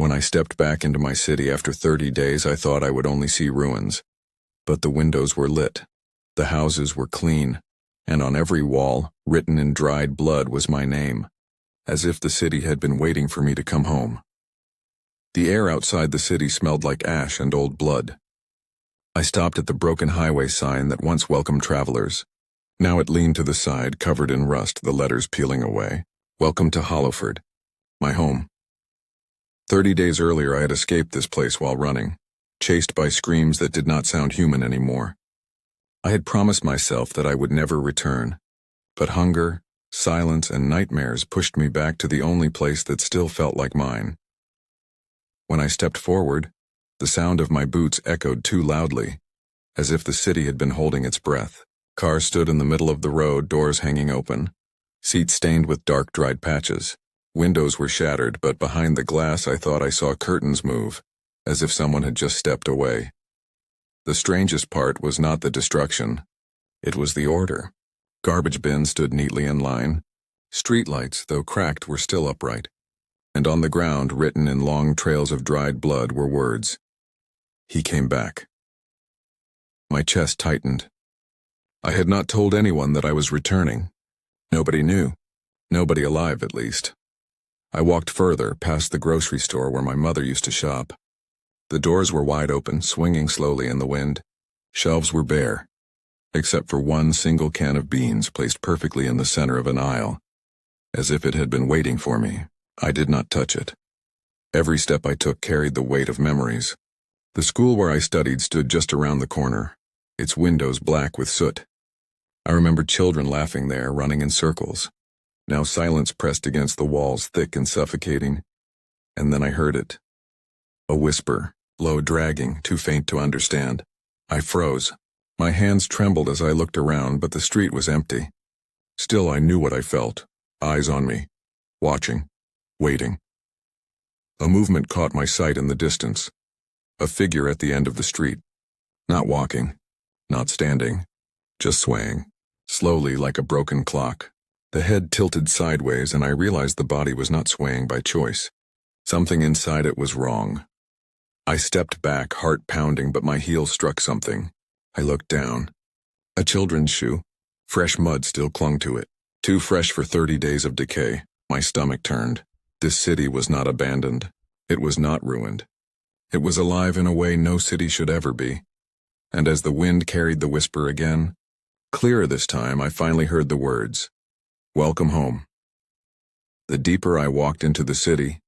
When I stepped back into my city after 30 days, I thought I would only see ruins. But the windows were lit. The houses were clean. And on every wall, written in dried blood, was my name, as if the city had been waiting for me to come home. The air outside the city smelled like ash and old blood. I stopped at the broken highway sign that once welcomed travelers. Now it leaned to the side, covered in rust, the letters peeling away. Welcome to Hollowford, my home. 30 days earlier, I had escaped this place while running, chased by screams that did not sound human anymore. I had promised myself that I would never return, but hunger, silence, and nightmares pushed me back to the only place that still felt like mine. When I stepped forward, the sound of my boots echoed too loudly, as if the city had been holding its breath. Cars stood in the middle of the road, doors hanging open, seats stained with dark, dried patches. Windows were shattered, but behind the glass I thought I saw curtains move, as if someone had just stepped away. The strangest part was not the destruction. It was the order. Garbage bins stood neatly in line. Streetlights, though cracked, were still upright. And on the ground, written in long trails of dried blood, were words. He came back. My chest tightened. I had not told anyone that I was returning. Nobody knew. Nobody alive, at least. I walked further, past the grocery store where my mother used to shop. The doors were wide open, swinging slowly in the wind. Shelves were bare, except for one single can of beans placed perfectly in the center of an aisle, as if it had been waiting for me. I did not touch it. Every step I took carried the weight of memories. The school where I studied stood just around the corner, its windows black with soot. I remember children laughing there, running in circles. Now silence pressed against the walls, thick and suffocating. And then I heard it. A whisper, low, dragging, too faint to understand. I froze. My hands trembled as I looked around, but the street was empty. Still, I knew what I felt. Eyes on me. Watching. Waiting. A movement caught my sight in the distance. A figure at the end of the street. Not walking. Not standing. Just swaying. Slowly, like a broken clock. The head tilted sideways, and I realized the body was not swaying by choice. Something inside it was wrong. I stepped back, heart pounding, but my heel struck something. I looked down. A children's shoe. Fresh mud still clung to it. Too fresh for 30 days of decay. My stomach turned. This city was not abandoned. It was not ruined. It was alive in a way no city should ever be. And as the wind carried the whisper again, clearer this time, I finally heard the words, "Welcome home." The deeper I walked into the city,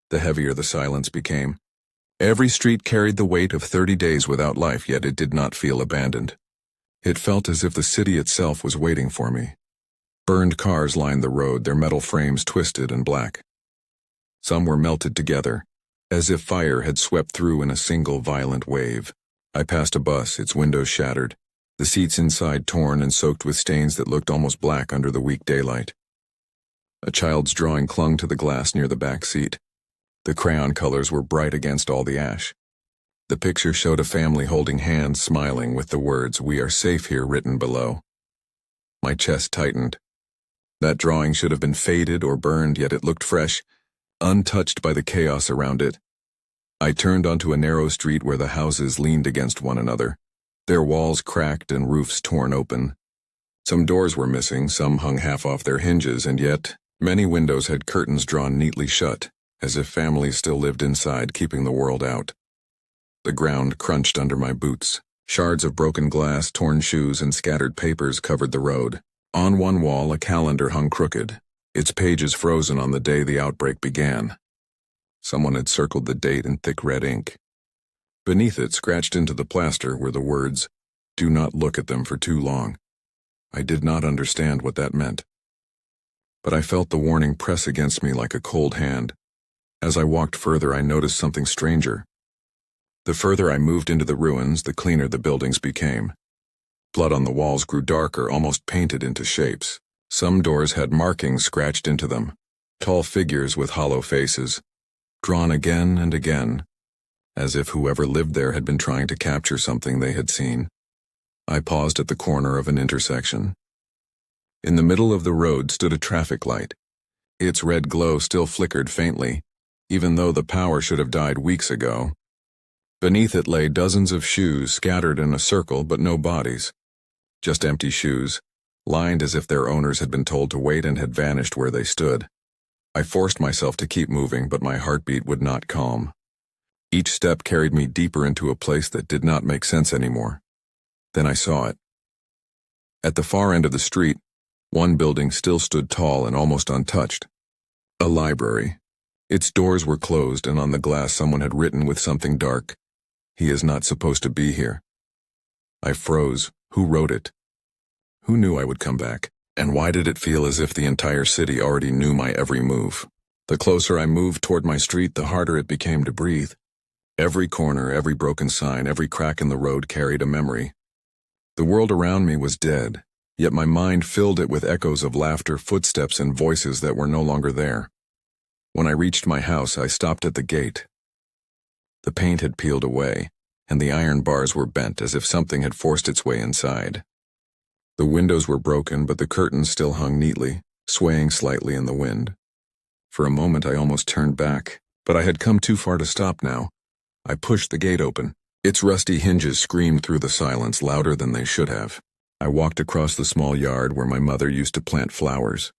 the heavier the silence became. Every street carried the weight of 30 days without life, yet it did not feel abandoned. It felt as if the city itself was waiting for me. Burned cars lined the road, their metal frames twisted and black. Some were melted together, as if fire had swept through in a single violent wave. I passed a bus, its windows shattered, the seats inside torn and soaked with stains that looked almost black under the weak daylight. A child's drawing clung to the glass near the back seat. The crayon colors were bright against all the ash. The picture showed a family holding hands, smiling, with the words, "We are safe here," written below. My chest tightened. That drawing should have been faded or burned, yet it looked fresh, untouched by the chaos around it. I turned onto a narrow street where the houses leaned against one another, their walls cracked and roofs torn open. Some doors were missing, some hung half off their hinges, and yet many windows had curtains drawn neatly shut, as if families still lived inside, keeping the world out. The ground crunched under my boots. Shards of broken glass, torn shoes, and scattered papers covered the road. On one wall, a calendar hung crooked, its pages frozen on the day the outbreak began. Someone had circled the date in thick red ink. Beneath it, scratched into the plaster, were the words, "Do not look at them for too long." I did not understand what that meant. But I felt the warning press against me like a cold hand. As I walked further, I noticed something stranger. The further I moved into the ruins, the cleaner the buildings became. Blood on the walls grew darker, almost painted into shapes. Some doors had markings scratched into them, tall figures with hollow faces, drawn again and again, as if whoever lived there had been trying to capture something they had seen. I paused at the corner of an intersection. In the middle of the road stood a traffic light. Its red glow still flickered faintly, even though the power should have died weeks ago. Beneath it lay dozens of shoes scattered in a circle, but no bodies. Just empty shoes, lined as if their owners had been told to wait and had vanished where they stood. I forced myself to keep moving, but my heartbeat would not calm. Each step carried me deeper into a place that did not make sense anymore. Then I saw it. At the far end of the street, one building still stood tall and almost untouched. A library. Its doors were closed, and on the glass someone had written with something dark, "He is not supposed to be here." I froze. Who wrote it? Who knew I would come back? And why did it feel as if the entire city already knew my every move? The closer I moved toward my street, the harder it became to breathe. Every corner, every broken sign, every crack in the road carried a memory. The world around me was dead, yet my mind filled it with echoes of laughter, footsteps, and voices that were no longer there. When I reached my house, I stopped at the gate. The paint had peeled away, and the iron bars were bent as if something had forced its way inside. The windows were broken, but the curtains still hung neatly, swaying slightly in the wind. For a moment I almost turned back, but I had come too far to stop now. I pushed the gate open. Its rusty hinges screamed through the silence louder than they should have. I walked across the small yard where my mother used to plant flowers.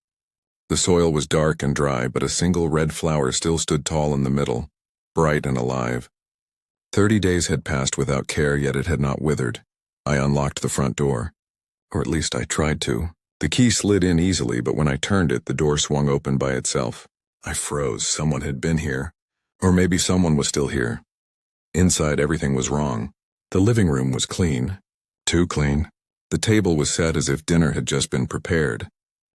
The soil was dark and dry, but a single red flower still stood tall in the middle, bright and alive. 30 days had passed without care, yet it had not withered. I unlocked the front door. Or at least I tried to. The key slid in easily, but when I turned it, the door swung open by itself. I froze. Someone had been here. Or maybe someone was still here. Inside, everything was wrong. The living room was clean. Too clean. The table was set as if dinner had just been prepared.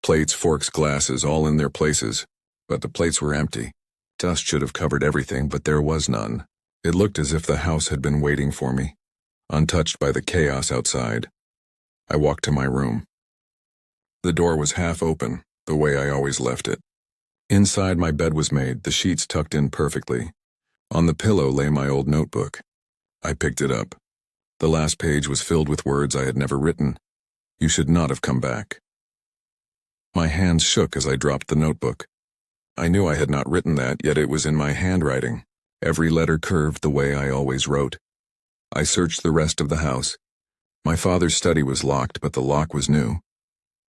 Plates, forks, glasses, all in their places. But the plates were empty. Dust should have covered everything, but there was none. It looked as if the house had been waiting for me, untouched by the chaos outside. I walked to my room. The door was half open, the way I always left it. Inside, my bed was made, the sheets tucked in perfectly. On the pillow lay my old notebook. I picked it up. The last page was filled with words I had never written. "You should not have come back." My hands shook as I dropped the notebook. I knew I had not written that, yet it was in my handwriting. Every letter curved the way I always wrote. I searched the rest of the house. My father's study was locked, but the lock was new.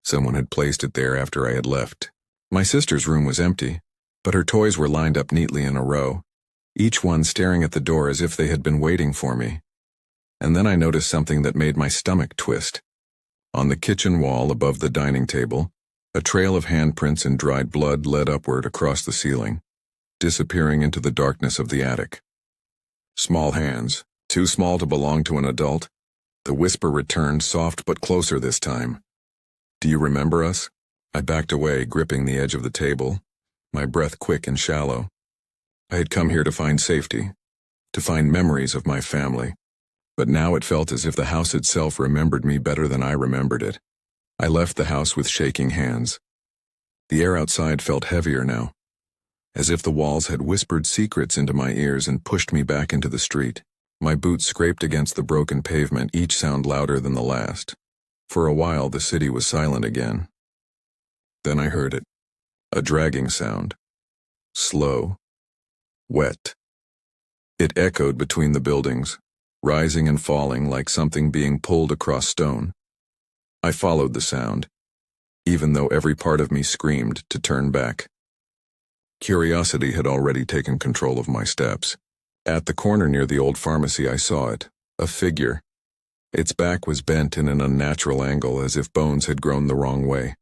Someone had placed it there after I had left. My sister's room was empty, but her toys were lined up neatly in a row, each one staring at the door as if they had been waiting for me. And then I noticed something that made my stomach twist. On the kitchen wall above the dining table, a trail of handprints and dried blood led upward across the ceiling, disappearing into the darkness of the attic. Small hands, too small to belong to an adult. The whisper returned, soft but closer this time. "Do you remember us?" I backed away, gripping the edge of the table, my breath quick and shallow. I had come here to find safety, to find memories of my family. But now it felt as if the house itself remembered me better than I remembered it. I left the house with shaking hands. The air outside felt heavier now, as if the walls had whispered secrets into my ears and pushed me back into the street. My boots scraped against the broken pavement, each sound louder than the last. For a while, the city was silent again. Then I heard it. A dragging sound. Slow. Wet. It echoed between the buildings, rising and falling like something being pulled across stone. I followed the sound, even though every part of me screamed to turn back. Curiosity had already taken control of my steps. At the corner near the old pharmacy, I saw it, a figure. Its back was bent in an unnatural angle, as if bones had grown the wrong way.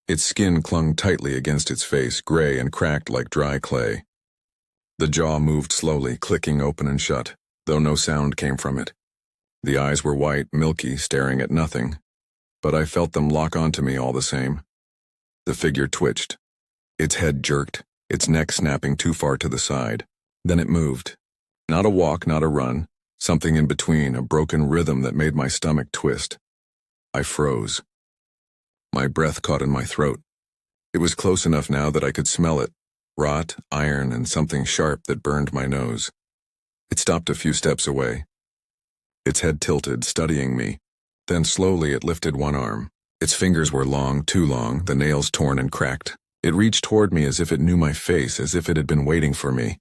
Its skin clung tightly against its face, gray and cracked like dry clay. The jaw moved slowly, clicking open and shut, though no sound came from it. The eyes were white, milky, staring at nothing, but I felt them lock onto me all the same. The figure twitched. Its head jerked, its neck snapping too far to the side. Then it moved. Not a walk, not a run, something in between, a broken rhythm that made my stomach twist. I froze. My breath caught in my throat. It was close enough now that I could smell it, rot, iron, and something sharp that burned my nose. It stopped a few steps away. Its head tilted, studying me. Then slowly it lifted one arm. Its fingers were long, too long, the nails torn and cracked. It reached toward me as if it knew my face, as if it had been waiting for me.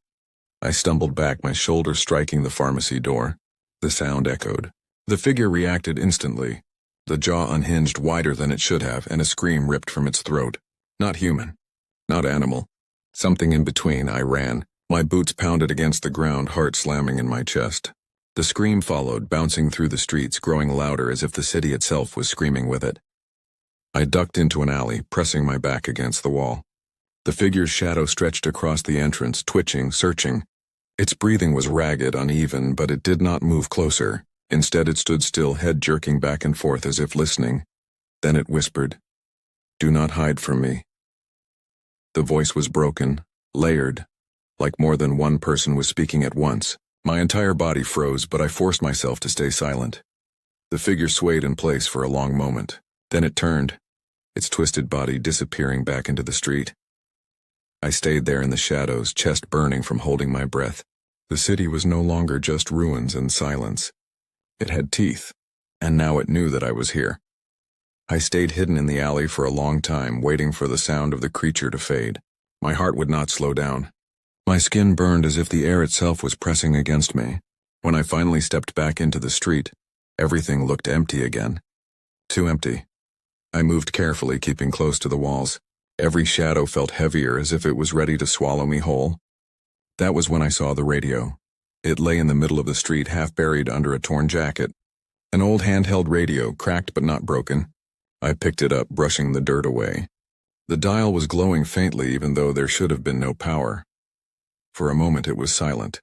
I stumbled back, my shoulder striking the pharmacy door. The sound echoed. The figure reacted instantly. The jaw unhinged wider than it should have, and a scream ripped from its throat. Not human. Not animal. Something in between. I ran. My boots pounded against the ground, heart slamming in my chest. The scream followed, bouncing through the streets, growing louder as if the city itself was screaming with it. I ducked into an alley, pressing my back against the wall. The figure's shadow stretched across the entrance, twitching, searching. Its breathing was ragged, uneven, but it did not move closer. Instead, it stood still, head jerking back and forth as if listening. Then it whispered, "Do not hide from me." The voice was broken, layered, like more than one person was speaking at once. My entire body froze, but I forced myself to stay silent. The figure swayed in place for a long moment. Then it turned, its twisted body disappearing back into the street. I stayed there in the shadows, chest burning from holding my breath. The city was no longer just ruins and silence. It had teeth, and now it knew that I was here. I stayed hidden in the alley for a long time, waiting for the sound of the creature to fade. My heart would not slow down. My skin burned as if the air itself was pressing against me. When I finally stepped back into the street, everything looked empty again. Too empty. I moved carefully, keeping close to the walls. Every shadow felt heavier, as if it was ready to swallow me whole. That was when I saw the radio. It lay in the middle of the street, half buried under a torn jacket. An old handheld radio, cracked but not broken. I picked it up, brushing the dirt away. The dial was glowing faintly, even though there should have been no power. For a moment it was silent.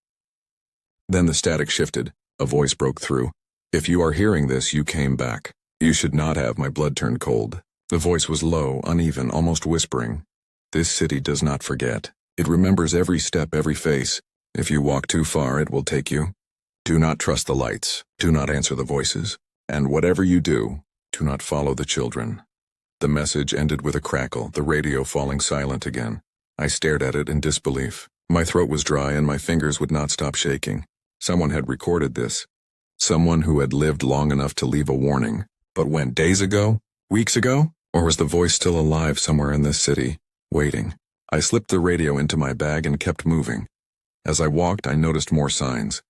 Then the static shifted. A voice broke through. "If you are hearing this, you came back. You should not have." My blood turned cold. The voice was low, uneven, almost whispering. "This city does not forget. It remembers every step, every face. If you walk too far, it will take you. Do not trust the lights. Do not answer the voices. And whatever you do not follow the children." The message ended with a crackle, the radio falling silent again. I stared at it in disbelief. My throat was dry and my fingers would not stop shaking. Someone had recorded this. Someone who had lived long enough to leave a warning. But when? Days ago? Weeks ago? Or was the voice still alive somewhere in this city, waiting? I slipped the radio into my bag and kept moving. As I walked, I noticed more signs.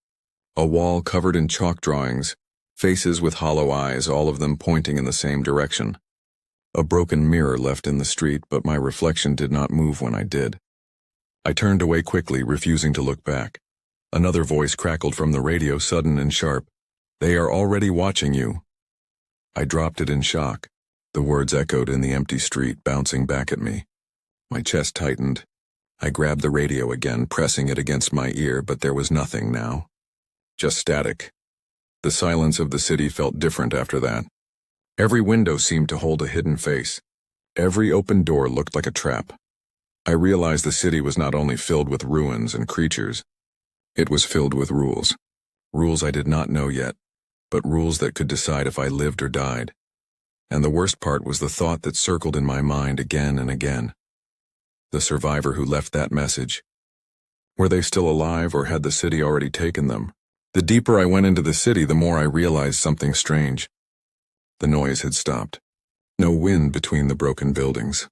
A wall covered in chalk drawings, faces with hollow eyes, all of them pointing in the same direction. A broken mirror left in the street, but my reflection did not move when I did. I turned away quickly, refusing to look back. Another voice crackled from the radio, sudden and sharp. "They are already watching you." I dropped it in shock. The words echoed in the empty street, bouncing back at me. My chest tightened. I grabbed the radio again, pressing it against my ear, but there was nothing now. Just static. The silence of the city felt different after that. Every window seemed to hold a hidden face. Every open door looked like a trap. I realized the city was not only filled with ruins and creatures, it was filled with rules. Rules I did not know yet, but rules that could decide if I lived or died. And the worst part was the thought that circled in my mind again and again. The survivor who left that message. Were they still alive, or had the city already taken them? The deeper I went into the city, the more I realized something strange. The noise had stopped. No wind between the broken buildings.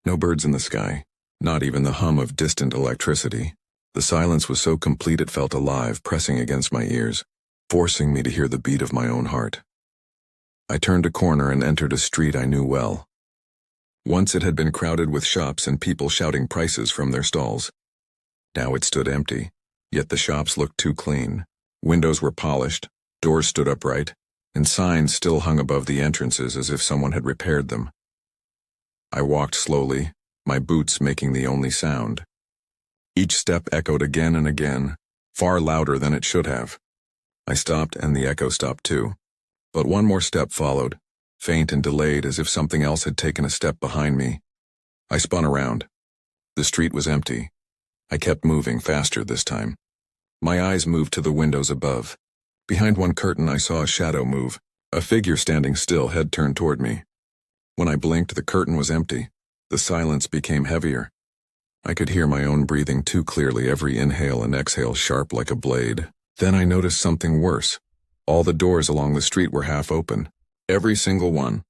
No birds in the sky. Not even the hum of distant electricity. The silence was so complete it felt alive, pressing against my ears, forcing me to hear the beat of my own heart. I turned a corner and entered a street I knew well. Once it had been crowded with shops and people shouting prices from their stalls. Now it stood empty, yet the shops looked too clean. Windows were polished, doors stood upright, and signs still hung above the entrances as if someone had repaired them. I walked slowly, my boots making the only sound. Each step echoed again and again, far louder than it should have. I stopped and the echo stopped too. But one more step followed, faint and delayed as if something else had taken a step behind me. I spun around. The street was empty. I kept moving, faster this time. My eyes moved to the windows above. Behind one curtain I saw a shadow move, a figure standing still, head turned toward me. When I blinked, the curtain was empty. The silence became heavier. I could hear my own breathing too clearly, every inhale and exhale sharp like a blade. Then I noticed something worse. All the doors along the street were half open. Every single one.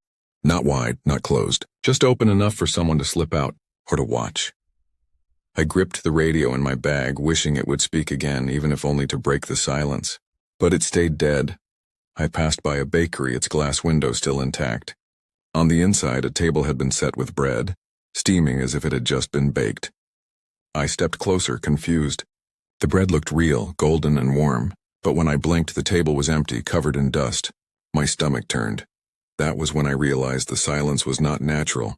Not wide, not closed. Just open enough for someone to slip out. or to watch. I gripped the radio in my bag, wishing it would speak again, even if only to break the silence. But it stayed dead. I passed by a bakery, its glass window still intact. On the inside, a table had been set with bread, steaming as if it had just been baked. I stepped closer, confused. The bread looked real, golden and warm, but when I blinked, the table was empty, covered in dust. My stomach turned. That was when I realized the silence was not natural.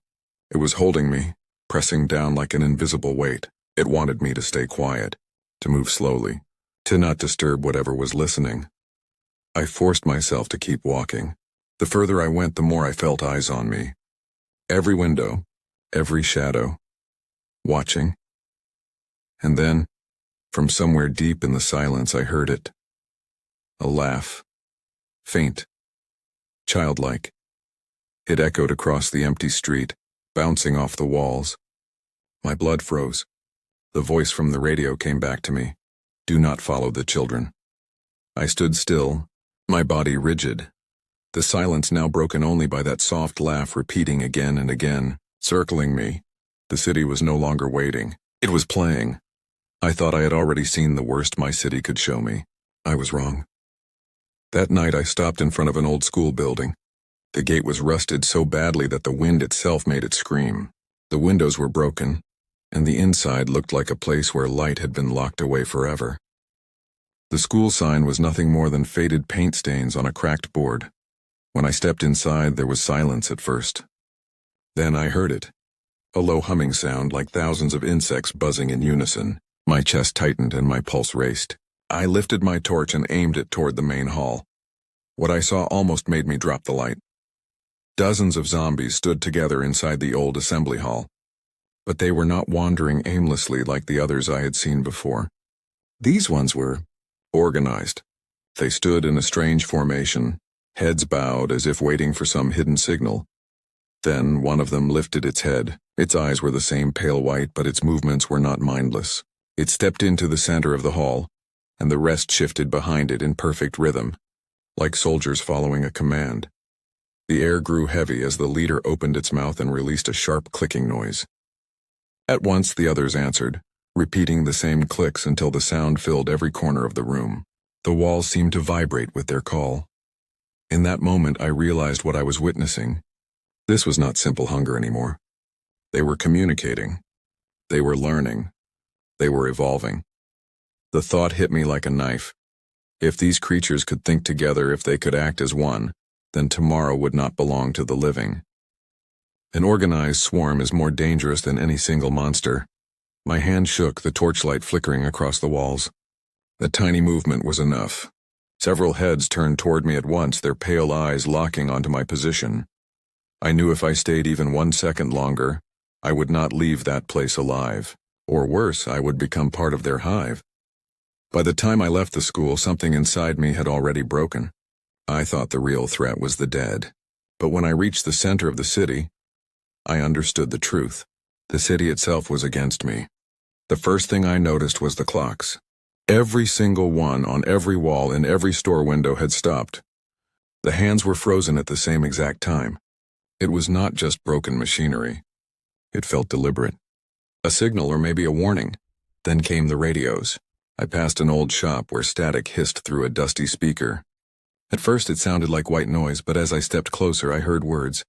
It was holding me, pressing down like an invisible weight. It wanted me to stay quiet, to move slowly, to not disturb whatever was listening. I forced myself to keep walking. The further I went, the more I felt eyes on me. Every window, every shadow, watching. And then, from somewhere deep in the silence, I heard it. A laugh. Faint. Childlike. It echoed across the empty street, bouncing off the walls. My blood froze. The voice from the radio came back to me. Do not follow the children. I stood still, my body rigid. The silence now broken only by that soft laugh repeating again and again, circling me. The city was no longer waiting. It was playing. I thought I had already seen the worst my city could show me. I was wrong. That night I stopped in front of an old school building. The gate was rusted so badly that the wind itself made it scream. The windows were broken, and the inside looked like a place where light had been locked away forever. The school sign was nothing more than faded paint stains on a cracked board. When I stepped inside, there was silence at first. Then I heard it. A low humming sound like thousands of insects buzzing in unison. My chest tightened and my pulse raced. I lifted my torch and aimed it toward the main hall. What I saw almost made me drop the light. Dozens of zombies stood together inside the old assembly hall. But they were not wandering aimlessly like the others I had seen before. These ones were organized. They stood in a strange formation, heads bowed as if waiting for some hidden signal. Then one of them lifted its head. Its eyes were the same pale white, but its movements were not mindless. It stepped into the center of the hall, and the rest shifted behind it in perfect rhythm, like soldiers following a command. The air grew heavy as the leader opened its mouth and released a sharp clicking noise. At once the others answered, repeating the same clicks until the sound filled every corner of the room. The walls seemed to vibrate with their call. In that moment I realized what I was witnessing. This was not simple hunger anymore. They were communicating. They were learning. They were evolving. The thought hit me like a knife. If these creatures could think together, if they could act as one, then tomorrow would not belong to the living. An organized swarm is more dangerous than any single monster. My hand shook, the torchlight flickering across the walls. The tiny movement was enough. Several heads turned toward me at once, their pale eyes locking onto my position. I knew if I stayed even 1 second longer, I would not leave that place alive. Or worse, I would become part of their hive. By the time I left the school, something inside me had already broken. I thought the real threat was the dead. But when I reached the center of the city, I understood the truth. The city itself was against me. The first thing I noticed was the clocks. Every single one on every wall in every store window had stopped. The hands were frozen at the same exact time. It was not just broken machinery. It felt deliberate. A signal or maybe a warning. Then came the radios. I passed an old shop where static hissed through a dusty speaker. At first it sounded like white noise, but as I stepped closer I heard words.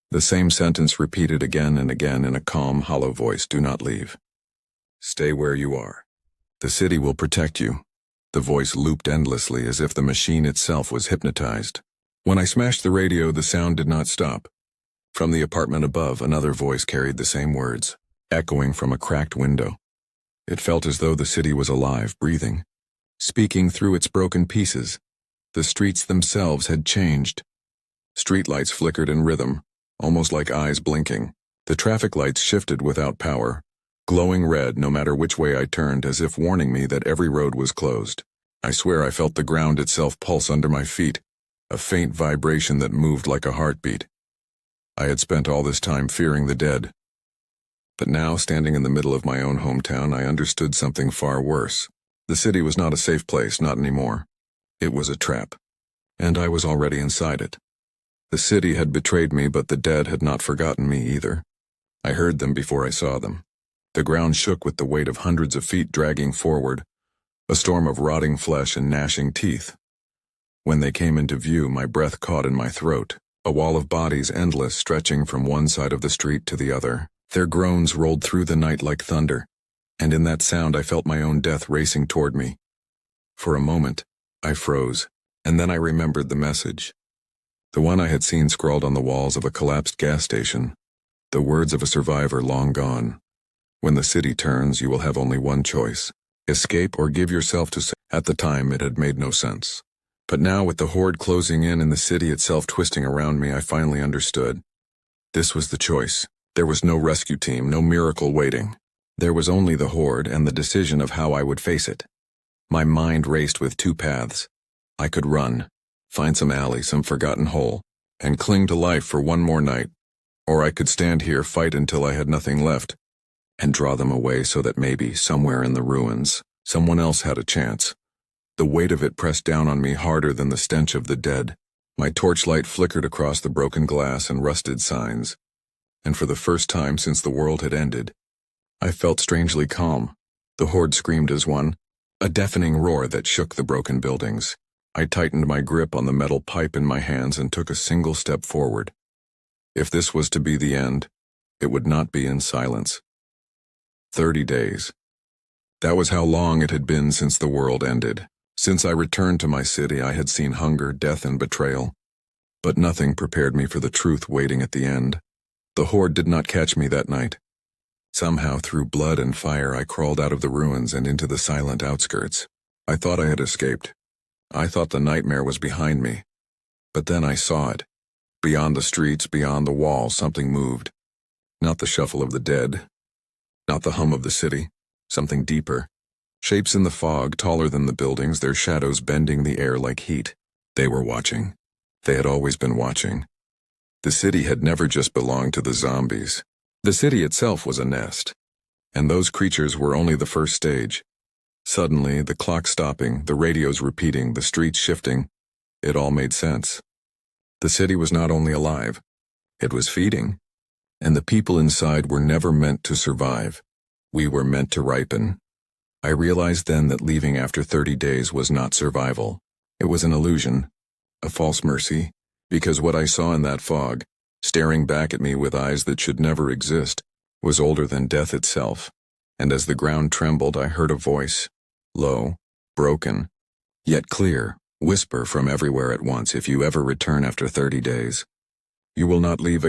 The same sentence repeated again and again in a calm, hollow voice. Do not leave. Stay where you are. The city will protect you. The voice looped endlessly as if the machine itself was hypnotized. When I smashed the radio, the sound did not stop. From the apartment above, another voice carried the same words, echoing from a cracked window. It felt as though the city was alive, breathing, speaking through its broken pieces. The streets themselves had changed. Streetlights flickered in rhythm, almost like eyes blinking. The traffic lights shifted without power, glowing red no matter which way I turned, as if warning me that every road was closed. I swear I felt the ground itself pulse under my feet, a faint vibration that moved like a heartbeat. I had spent all this time fearing the dead. But now, standing in the middle of my own hometown, I understood something far worse. The city was not a safe place, not anymore. It was a trap, and I was already inside it. The city had betrayed me, but the dead had not forgotten me either. I heard them before I saw them. The ground shook with the weight of hundreds of feet dragging forward, a storm of rotting flesh and gnashing teeth. When they came into view, my breath caught in my throat, a wall of bodies endless stretching from one side of the street to the other. Their groans rolled through the night like thunder, and in that sound I felt my own death racing toward me. For a moment, I froze, and then I remembered the message. The one I had seen scrawled on the walls of a collapsed gas station. The words of a survivor long gone. When the city turns, you will have only one choice: escape or give yourself to. At the time, it had made no sense. But now, with the horde closing in and the city itself twisting around me, I finally understood. This was the choice. There was no rescue team, no miracle waiting. There was only the horde and the decision of how I would face it. My mind raced with two paths. I could run, find some alley, some forgotten hole, and cling to life for one more night. Or I could stand here, fight until I had nothing left, and draw them away so that maybe, somewhere in the ruins, someone else had a chance. The weight of it pressed down on me harder than the stench of the dead. My torchlight flickered across the broken glass and rusted signs. And for the first time since the world had ended, I felt strangely calm. The horde screamed as one, a deafening roar that shook the broken buildings. I tightened my grip on the metal pipe in my hands and took a single step forward. If this was to be the end, it would not be in silence. 30 days. That was how long it had been since the world ended. Since I returned to my city, I had seen hunger, death, and betrayal. But nothing prepared me for the truth waiting at the end. The horde did not catch me that night. Somehow, through blood and fire, I crawled out of the ruins and into the silent outskirts. I thought I had escaped. I thought the nightmare was behind me. But then I saw it. Beyond the streets, beyond the walls, something moved. Not the shuffle of the dead. Not the hum of the city. Something deeper. Shapes in the fog, taller than the buildings, their shadows bending the air like heat. They were watching. They had always been watching. The city had never just belonged to the zombies. The city itself was a nest. And those creatures were only the first stage. Suddenly, the clock stopping, the radios repeating, the streets shifting, it all made sense. The city was not only alive, it was feeding. And the people inside were never meant to survive. We were meant to ripen. I realized then that leaving after 30 days was not survival. It was an illusion, a false mercy, because what I saw in that fog, staring back at me with eyes that should never exist, was older than death itself. And as the ground trembled, I heard a voice, low, broken, yet clear, whisper from everywhere at once: if you ever return after 30 days, you will not leave